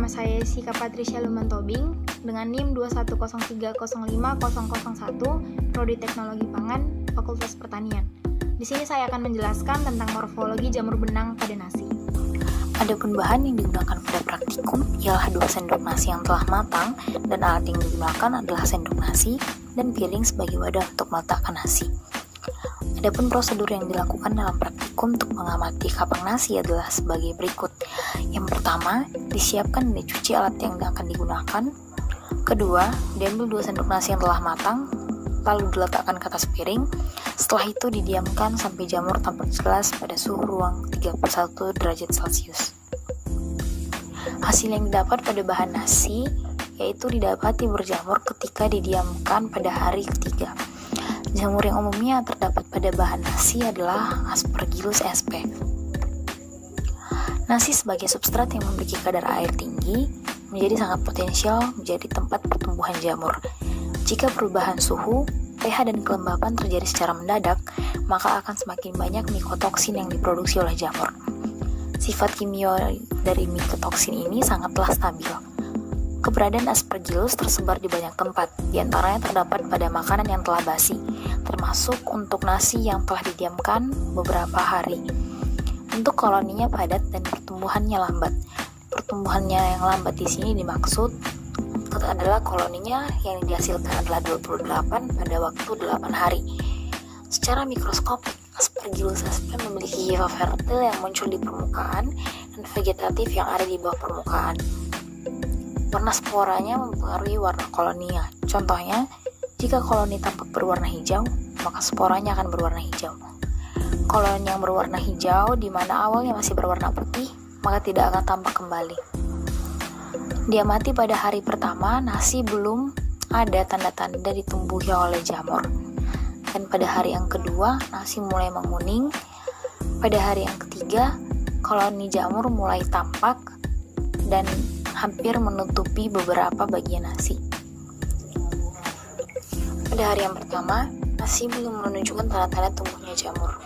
Nama saya Sika Patricia Lumantobing dengan NIM 210305001, Prodi Teknologi Pangan, Fakultas Pertanian. Di sini saya akan menjelaskan tentang morfologi jamur benang pada nasi. Adapun bahan yang digunakan pada praktikum ialah 2 sendok nasi yang telah matang, dan alat yang digunakan adalah sendok nasi dan piring sebagai wadah untuk meletakkan nasi. Adapun prosedur yang dilakukan dalam praktikum untuk mengamati kapang nasi adalah sebagai berikut. Yang pertama, disiapkan dan dicuci alat yang akan digunakan. Kedua, diambil 2 sendok nasi yang telah matang, lalu diletakkan ke atas piring. Setelah itu didiamkan sampai jamur tampak jelas pada suhu ruang 31 derajat Celcius. Hasil yang didapat pada bahan nasi yaitu didapati berjamur ketika didiamkan pada hari ketiga. Jamur yang umumnya terdapat pada bahan nasi adalah Aspergillus sp. Nasi sebagai substrat yang memiliki kadar air tinggi menjadi sangat potensial menjadi tempat pertumbuhan jamur. Jika perubahan suhu, pH dan kelembapan terjadi secara mendadak, maka akan semakin banyak mikotoksin yang diproduksi oleh jamur. Sifat kimia dari mikotoksin ini sangatlah stabil. Keberadaan Aspergillus tersebar di banyak tempat, diantaranya terdapat pada makanan yang telah basi, termasuk untuk nasi yang telah didiamkan beberapa hari. Untuk koloninya padat dan pertumbuhannya lambat. Pertumbuhannya yang lambat di sini dimaksud adalah koloninya yang dihasilkan adalah 28 pada waktu 8 hari. Secara mikroskopik, Aspergillus sp memiliki hifa fertil yang muncul di permukaan dan vegetatif yang ada di bawah permukaan. Warna sporanya mempengaruhi warna koloninya. Contohnya, jika koloni tampak berwarna hijau, maka sporanya akan berwarna hijau. Koloni yang berwarna hijau di mana awalnya masih berwarna putih, maka tidak akan tampak kembali. Diamati pada hari pertama, nasi belum ada tanda-tanda ditumbuhi oleh jamur. Dan pada hari yang kedua, nasi mulai menguning. Pada hari yang ketiga, koloni jamur mulai tampak dan hampir menutupi beberapa bagian nasi. Pada hari yang pertama, nasi belum menunjukkan tanda-tanda tumbuhnya jamur.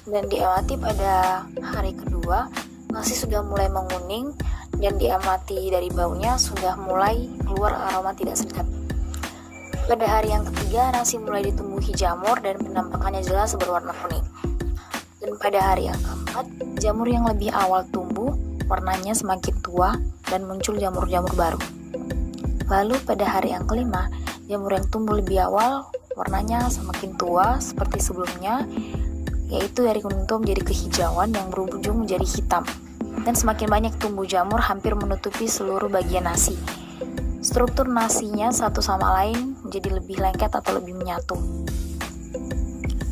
Dan diamati pada hari kedua, nasi sudah mulai menguning dan diamati dari baunya sudah mulai keluar aroma tidak sedap. Pada hari yang ketiga, nasi mulai ditumbuhi jamur dan penampakannya jelas berwarna kuning. Dan pada hari yang keempat, jamur yang lebih awal tumbuh, warnanya semakin tua dan muncul jamur-jamur baru. Lalu pada hari yang kelima, jamur yang tumbuh lebih awal, warnanya semakin tua seperti sebelumnya, yaitu dari kuning tua menjadi kehijauan yang berujung menjadi hitam. Dan semakin banyak tumbuh jamur hampir menutupi seluruh bagian nasi. Struktur nasinya satu sama lain menjadi lebih lengket atau lebih menyatu.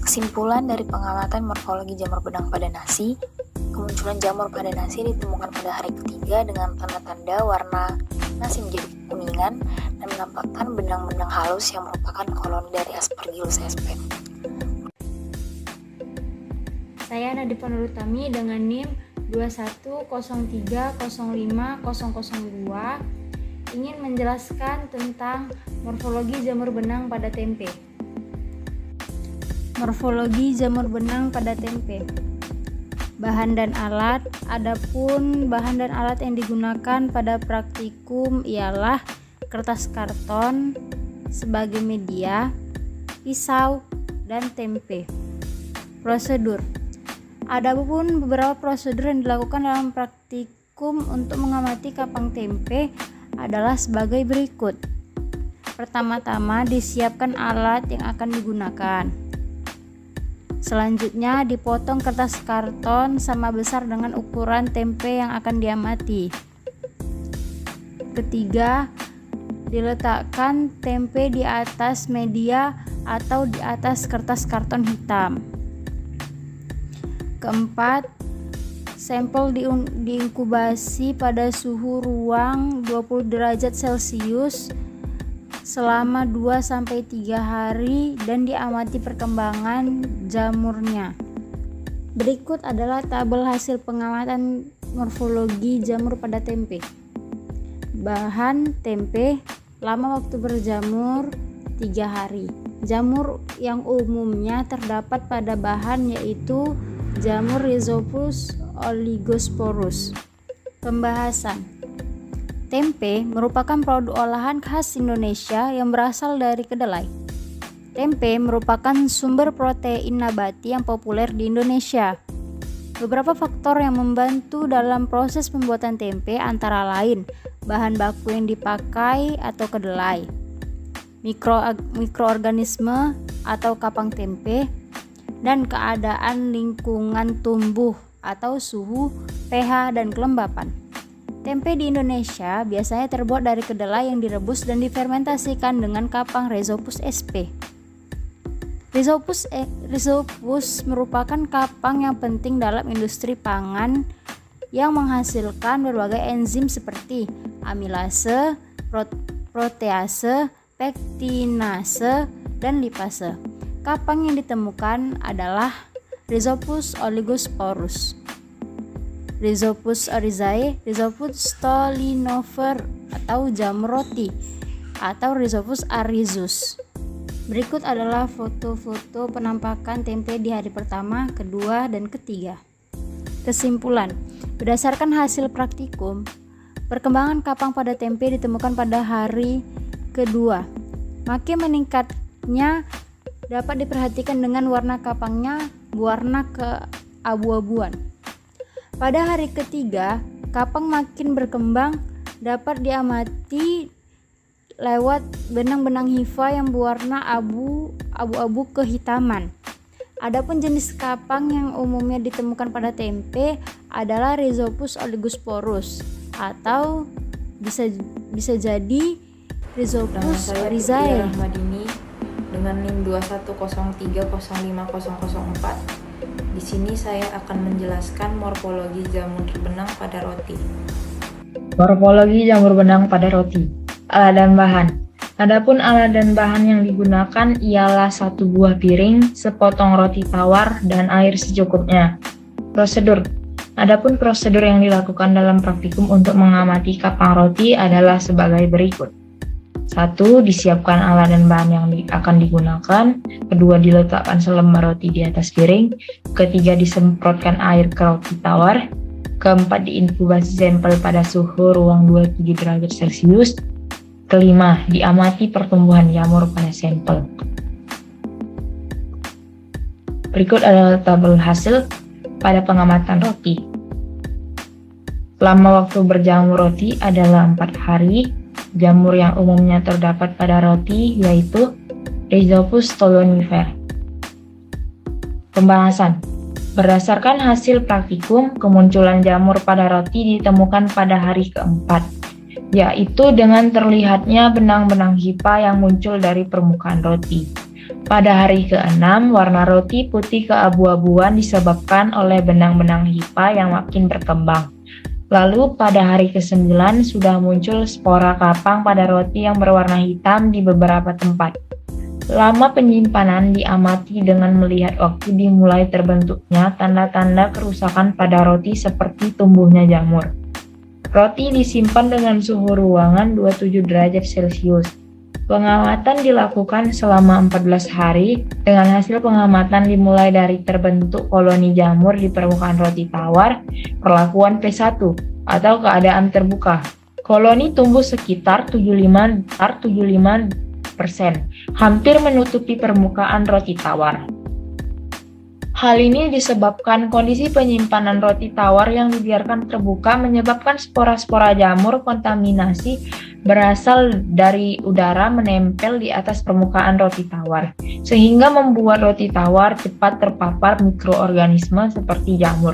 Kesimpulan dari pengamatan morfologi jamur benang pada nasi, kemunculan jamur pada nasi ditemukan pada hari ketiga dengan tanda-tanda warna nasi menjadi kuningan dan menampakkan benang-benang halus yang merupakan koloni dari Aspergillus sp. Saya Nadifa Nurutami dengan NIM 210305002 ingin menjelaskan tentang morfologi jamur benang pada tempe. Morfologi jamur benang pada tempe. Bahan dan alat. Adapun bahan dan alat yang digunakan pada praktikum ialah kertas karton sebagai media, pisau, dan tempe. Prosedur. Adapun beberapa prosedur yang dilakukan dalam praktikum untuk mengamati kapang tempe adalah sebagai berikut. Pertama-tama disiapkan alat yang akan digunakan. Selanjutnya dipotong kertas karton sama besar dengan ukuran tempe yang akan diamati. Ketiga, diletakkan tempe di atas media atau di atas kertas karton hitam. Keempat, sampel diinkubasi pada suhu ruang 20 derajat Celcius selama 2-3 hari dan diamati perkembangan jamurnya. Berikut adalah tabel hasil pengamatan morfologi jamur pada tempe. Bahan tempe, lama waktu berjamur 3 hari. Jamur yang umumnya terdapat pada bahan yaitu jamur Rhizopus oligosporus. Pembahasan. Tempe merupakan produk olahan khas Indonesia yang berasal dari kedelai. Tempe merupakan sumber protein nabati yang populer di Indonesia. Beberapa faktor yang membantu dalam proses pembuatan tempe antara lain bahan baku yang dipakai atau kedelai, mikroorganisme atau kapang tempe, dan keadaan lingkungan tumbuh atau suhu, pH, dan kelembapan. Tempe di Indonesia biasanya terbuat dari kedelai yang direbus dan difermentasikan dengan kapang Rhizopus sp. Rhizopus merupakan kapang yang penting dalam industri pangan yang menghasilkan berbagai enzim seperti amilase, protease, pektinase, dan lipase. Kapang yang ditemukan adalah Rhizopus oligosporus, Rhizopus oryzae, Rhizopus stolinofer atau jamur roti, atau Rhizopus arizus. Berikut adalah foto-foto penampakan tempe di hari pertama, kedua, dan ketiga. Kesimpulan, berdasarkan hasil praktikum, perkembangan kapang pada tempe ditemukan pada hari kedua. Makin meningkatnya dapat diperhatikan dengan warna kapangnya berwarna keabu-abuan. Pada hari ketiga, kapang makin berkembang dapat diamati lewat benang-benang hifa yang berwarna abu-abu kehitaman. Adapun jenis kapang yang umumnya ditemukan pada tempe adalah Rhizopus oligosporus atau bisa jadi Rhizopus oryzae. Rahmadini dengan NIM 210305004. Di sini saya akan menjelaskan morfologi jamur benang pada roti. Morfologi jamur benang pada roti. Alat dan bahan. Adapun alat dan bahan yang digunakan ialah 1 buah piring, sepotong roti tawar, dan air secukupnya. Prosedur. Adapun prosedur yang dilakukan dalam praktikum untuk mengamati kapang roti adalah sebagai berikut. 1. Disiapkan alat dan bahan yang akan digunakan. 2. Diletakkan selembar roti di atas piring. 3. Disemprotkan air ke roti tawar. 4. Diinkubasi sampel pada suhu ruang 27 derajat Celcius. 5. Diamati pertumbuhan jamur pada sampel. Berikut adalah tabel hasil pada pengamatan roti. Lama waktu berjamur roti adalah 4 hari. Jamur yang umumnya terdapat pada roti yaitu Rhizopus stolonifer. Pembahasan. Berdasarkan hasil praktikum, kemunculan jamur pada roti ditemukan pada hari keempat, yaitu dengan terlihatnya benang-benang hifa yang muncul dari permukaan roti. Pada hari ke-6, warna roti putih keabu-abuan disebabkan oleh benang-benang hifa yang makin berkembang. Lalu pada hari ke-9 sudah muncul spora kapang pada roti yang berwarna hitam di beberapa tempat. Lama penyimpanan diamati dengan melihat waktu dimulai terbentuknya tanda-tanda kerusakan pada roti seperti tumbuhnya jamur. Roti disimpan dengan suhu ruangan 27 derajat Celcius. Pengamatan dilakukan selama 14 hari dengan hasil pengamatan dimulai dari terbentuk koloni jamur di permukaan roti tawar, perlakuan P1 atau keadaan terbuka. Koloni tumbuh sekitar 75%, hampir menutupi permukaan roti tawar. Hal ini disebabkan kondisi penyimpanan roti tawar yang dibiarkan terbuka menyebabkan spora-spora jamur kontaminasi berasal dari udara menempel di atas permukaan roti tawar, sehingga membuat roti tawar cepat terpapar mikroorganisme seperti jamur.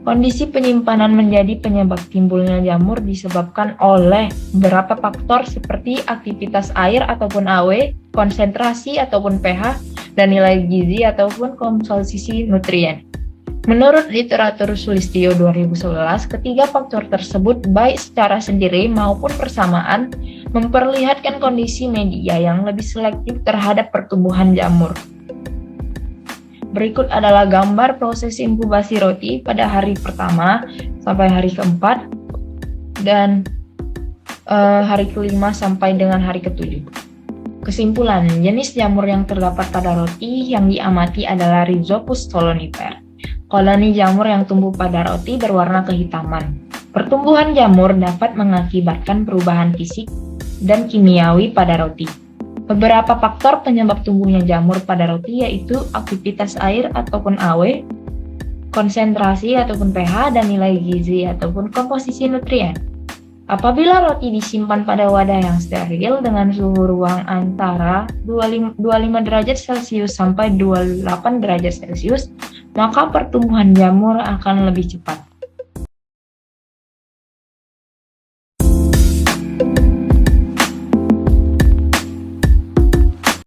Kondisi penyimpanan menjadi penyebab timbulnya jamur disebabkan oleh beberapa faktor seperti aktivitas air ataupun AW, konsentrasi ataupun pH, dan nilai gizi ataupun komposisi nutrien. Menurut literatur Sulistyo 2011, ketiga faktor tersebut baik secara sendiri maupun bersamaan memperlihatkan kondisi media yang lebih selektif terhadap pertumbuhan jamur. Berikut adalah gambar proses inkubasi roti pada hari pertama sampai hari keempat dan hari kelima sampai dengan hari ketujuh. Kesimpulan, jenis jamur yang terdapat pada roti yang diamati adalah Rhizopus stolonifer. Koloni jamur yang tumbuh pada roti berwarna kehitaman. Pertumbuhan jamur dapat mengakibatkan perubahan fisik dan kimiawi pada roti. Beberapa faktor penyebab tumbuhnya jamur pada roti yaitu aktivitas air ataupun AW, konsentrasi ataupun pH, dan nilai gizi ataupun komposisi nutrien. Apabila roti disimpan pada wadah yang steril dengan suhu ruang antara 25 derajat Celcius sampai 28 derajat Celcius, maka pertumbuhan jamur akan lebih cepat.